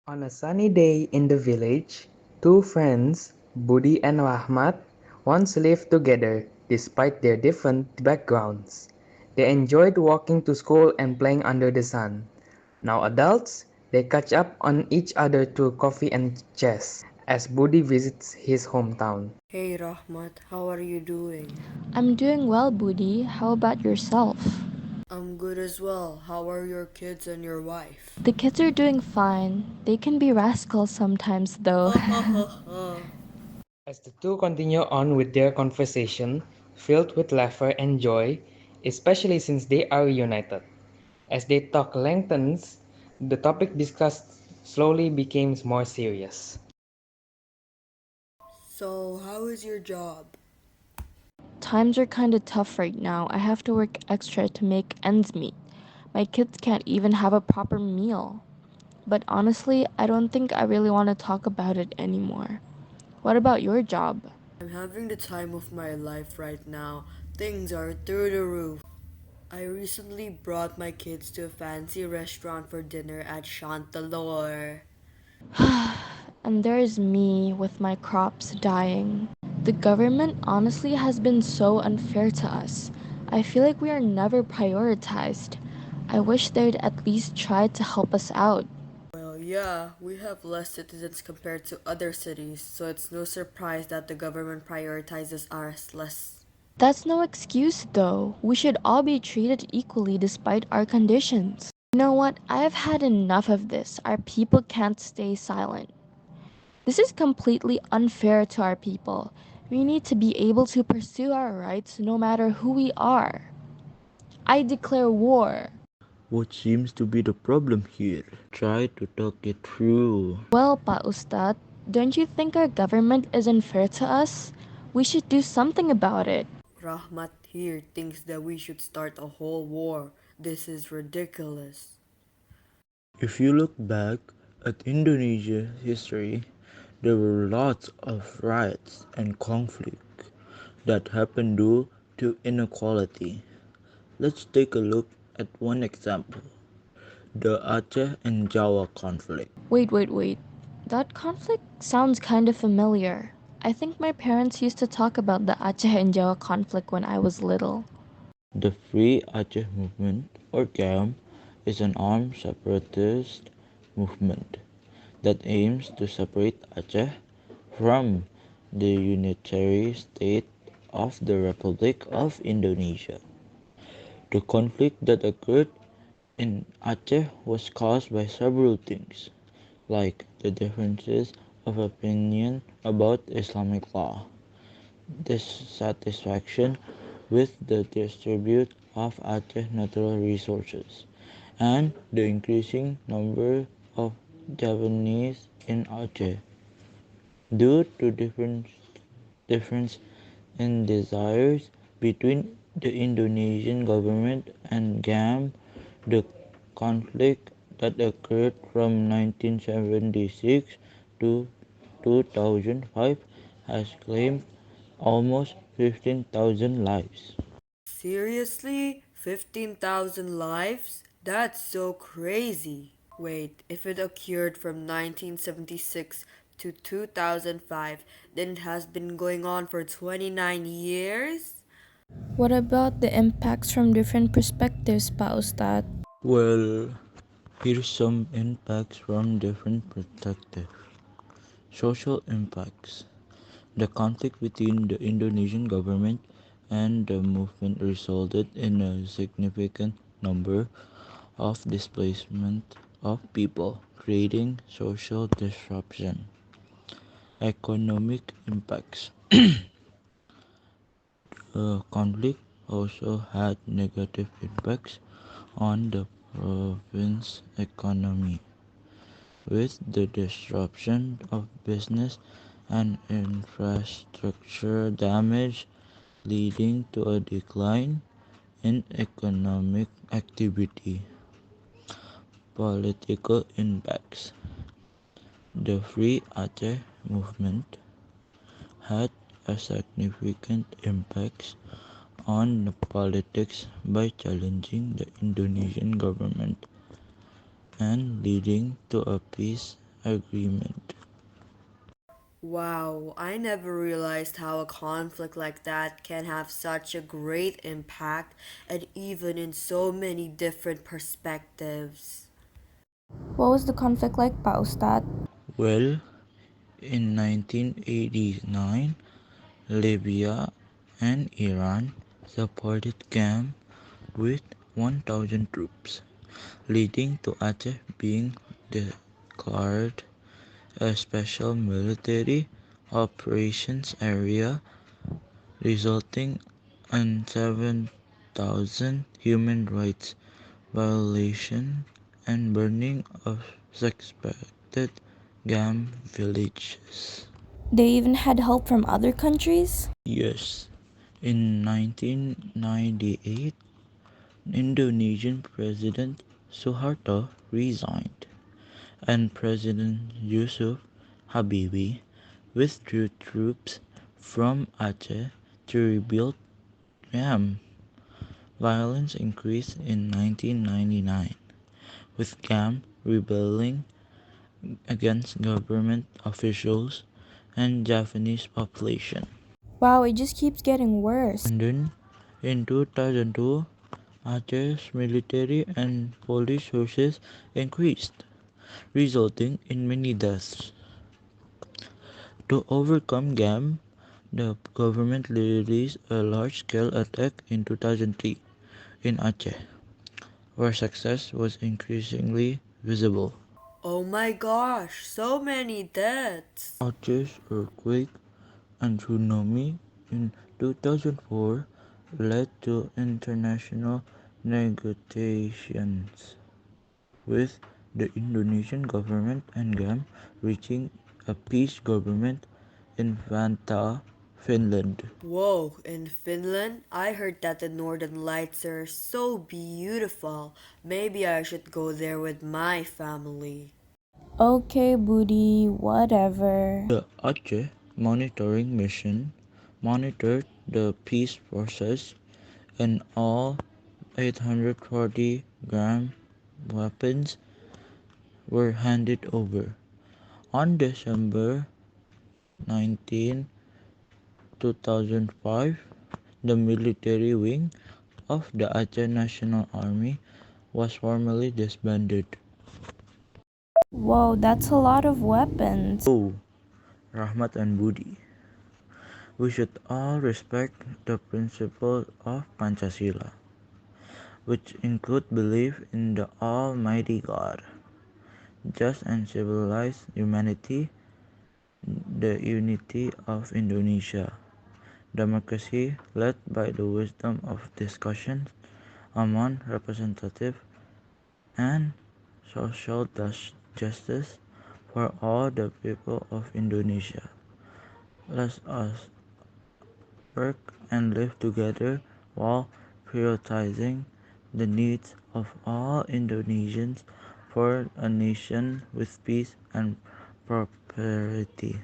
On a sunny day in the village, two friends, Budi and Rahmat, once lived together despite their different backgrounds. They enjoyed walking to school and playing under the sun. Now adults, they catch up on each other through coffee and chess as Budi visits his hometown. Hey Rahmat, how are you doing? I'm doing well, Budi. How about yourself? I'm good as well. How are your kids and your wife? The kids are doing fine. They can be rascals sometimes, though. Ha ha ha ha. As the two continue on with their conversation, filled with laughter and joy, especially since they are reunited. As their talk lengthens, the topic discussed slowly becomes more serious. So, how is your job? Times are kinda tough right now. I have to work extra to make ends meet. My kids can't even have a proper meal. But honestly, I don't think I really want to talk about it anymore. What about your job? I'm having the time of my life right now. Things are through the roof. I recently brought my kids to a fancy restaurant for dinner at Chantalore. And there's me with my crops dying. The government honestly has been so unfair to us. I feel like we are never prioritized. I wish they'd at least try to help us out. Well, yeah, we have less citizens compared to other cities, so it's no surprise that the government prioritizes ours less. That's no excuse though. We should all be treated equally despite our conditions. You know what? I have had enough of this. Our people can't stay silent. This is completely unfair to our people. We need to be able to pursue our rights no matter who we are. I declare war. What seems to be the problem here? Try to talk it through. Well, Pa Ustad, don't you think our government is unfair to us? We should do something about it. Rahmat here thinks that we should start a whole war. This is ridiculous. If you look back at Indonesia's history, there were lots of riots and conflict that happened due to inequality. Let's take a look at one example, the Aceh and Java conflict. Wait. That conflict sounds kind of familiar. I think my parents used to talk about the Aceh and Jawa conflict when I was little. The Free Aceh Movement, or GAM, is an armed separatist movement that aims to separate Aceh from the unitary state of the Republic of Indonesia. The conflict that occurred in Aceh was caused by several things, like the differences of opinion about Islamic law, dissatisfaction with the distribute of Aceh natural resources, and the increasing number of Javanese in Aceh. Due to difference in desires between the Indonesian government and GAM, the conflict that occurred from 1976 to 2005 has claimed almost 15,000 lives. Seriously? 15,000 lives? That's so crazy. Wait, if it occurred from 1976 to 2005, then it has been going on for 29 years? What about the impacts from different perspectives, Pa Ustad? Well, here's some impacts from different perspectives. Social impacts. The conflict between the Indonesian government and the movement resulted in a significant number of displacement of people, creating social disruption. Economic impacts. The conflict also had negative impacts on the province economy, with the disruption of business and infrastructure damage leading to a decline in economic activity. Political impacts. The Free Aceh movement had a significant impact on the politics by challenging the Indonesian government and leading to a peace agreement. Wow, I never realized how a conflict like that can have such a great impact and even in so many different perspectives. What was the conflict like, Paustat? Well, in 1989, Libya and Iran supported camp with 1,000 troops, leading to Aceh being declared a special military operations area, resulting in 7,000 human rights violations and burning of suspected GAM villages. They even had help from other countries? Yes, in 1998, Indonesian President Suharto resigned, and President Yusuf Habibie withdrew troops from Aceh to rebuild GAM. Violence increased in 1999, with GAM rebelling against government officials and Japanese population. Wow, it just keeps getting worse. And then in 2002, Aceh's military and police forces increased, resulting in many deaths. To overcome GAM, the government released a large-scale attack in 2003 in Aceh, where success was increasingly visible. Oh my gosh, so many deaths! Aceh's earthquake and tsunami in 2004 led to international negotiations, with the Indonesian government and GAM reaching a peace agreement in Vantaa, Finland. Whoa, in Finland, I heard that the northern lights are so beautiful. Maybe I should go there with my family. Okay, Booty, whatever. The Aceh monitoring mission monitored the peace process, and all 840 gram weapons were handed over. On December 19, 2005, the military wing of the Aceh National Army was formally disbanded. Whoa, that's a lot of weapons. Oh, Rahmat and Budi, we should all respect the principles of Pancasila, which include belief in the Almighty God, just and civilized humanity, the unity of Indonesia, democracy led by the wisdom of discussions among representatives, and social justice for all the people of Indonesia. Let us work and live together while prioritizing the needs of all Indonesians for a nation with peace and prosperity.